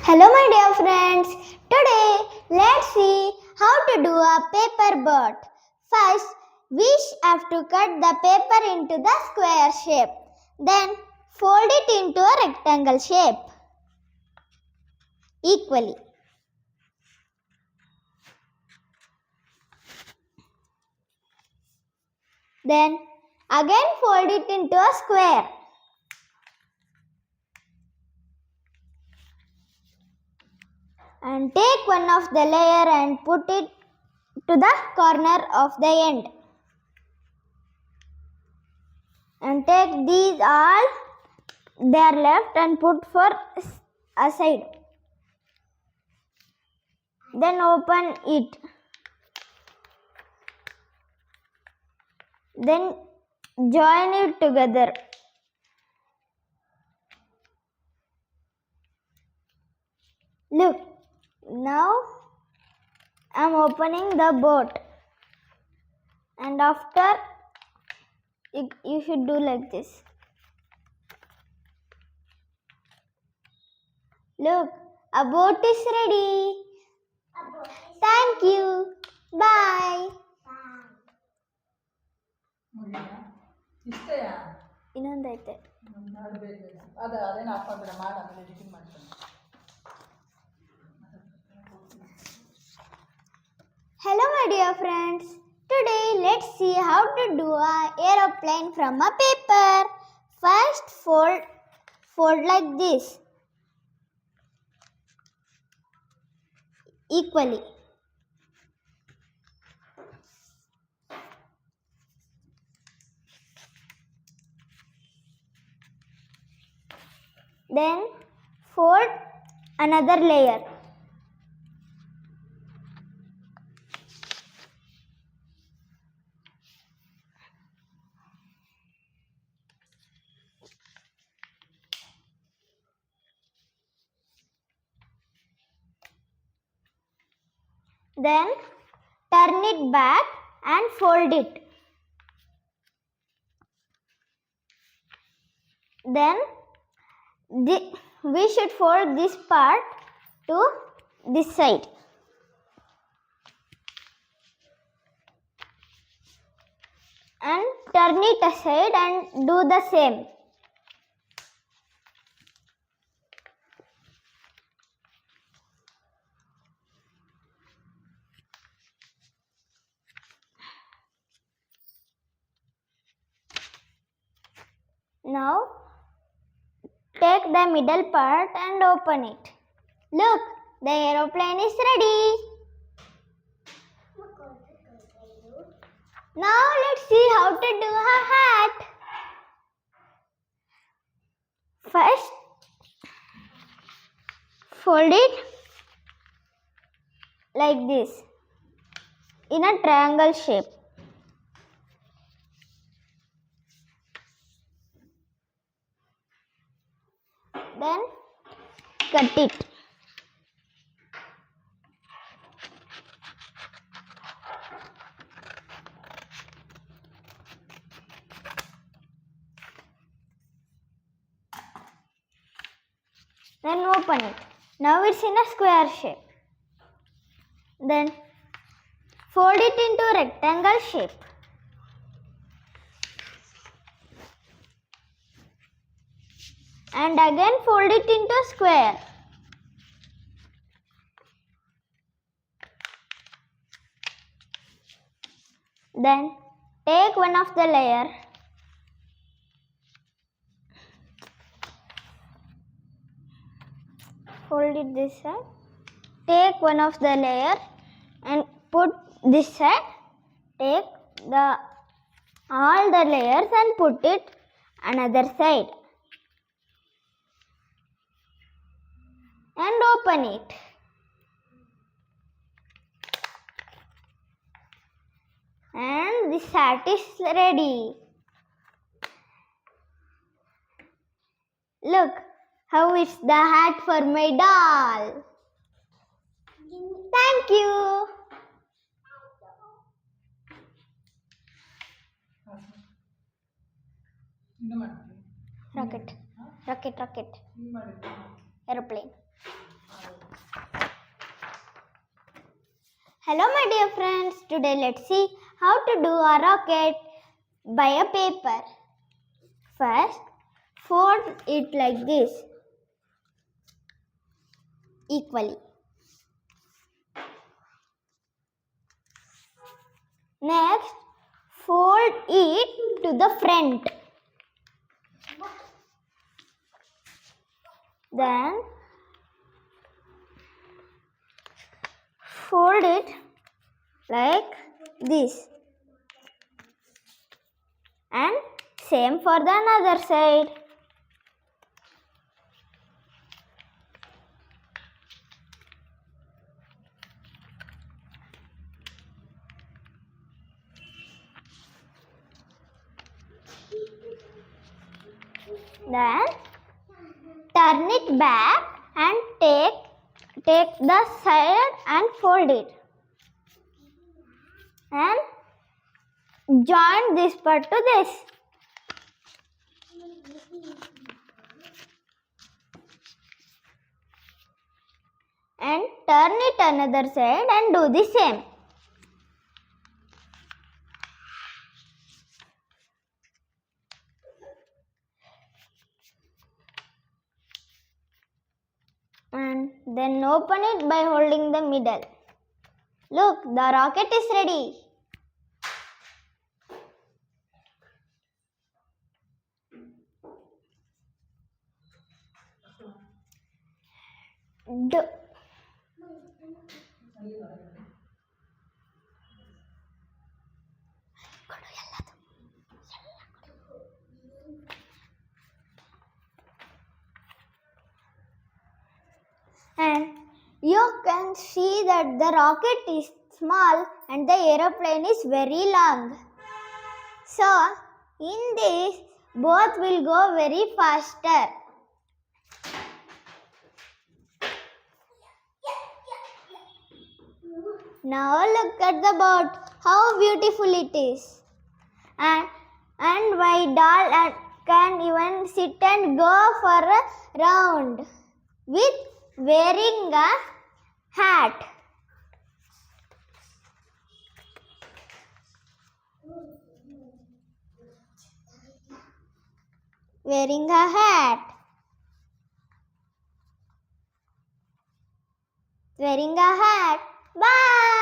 Hello my dear friends, today let's see how to do a paper boat. First, we have to cut the paper into the square shape. Then fold it into a rectangle shape equally. Then again fold it into a square. And take one of the layer and put it to the corner of the end. And take these all there left and put for aside. Then open it. Then join it together. Look, now I am opening the boat. And after, you should do like this. Look, a boat is ready. Thank you. Bye. ಇನ್ನೊಂದೈತೆ. Hello my dear friends. Today let's see how to do an aeroplane from a paper. First fold like this equally. Then fold another layer. Then turn it back and fold it. Then we should fold this part to this side. And turn it aside and do the same. Now take the middle part and open it. Look, the aeroplane is ready. Now let's see how to do a hat. First, fold it like this in a triangle shape. Then cut it. Then open it. Now it's in a square shape. Then fold it into rectangle shape. And again fold it into square. Then take one of the layer fold it this side. Take one of the layer and put this side. Take all the layers and put it another side. And open it. And this hat is ready. Look, how is the hat for my doll? Thank you. Rocket. Aeroplane. Hello my dear friends, today let's see how to do a rocket by a paper. First, fold it like this, equally. Next, fold it to the front. Then, fold it like this. And same for the another side. Then turn it back and take the side and fold it. And join this part to this. And turn it another side and do the same. And then open it by holding the middle. Look, the rocket is ready. And you can see that the rocket is small and the aeroplane is very long. So, in this, both will go very faster. Now look at the boat, how beautiful it is. And my doll can even sit and go for a round with wearing a hat. Wearing a hat. Wearing a hat. Bye.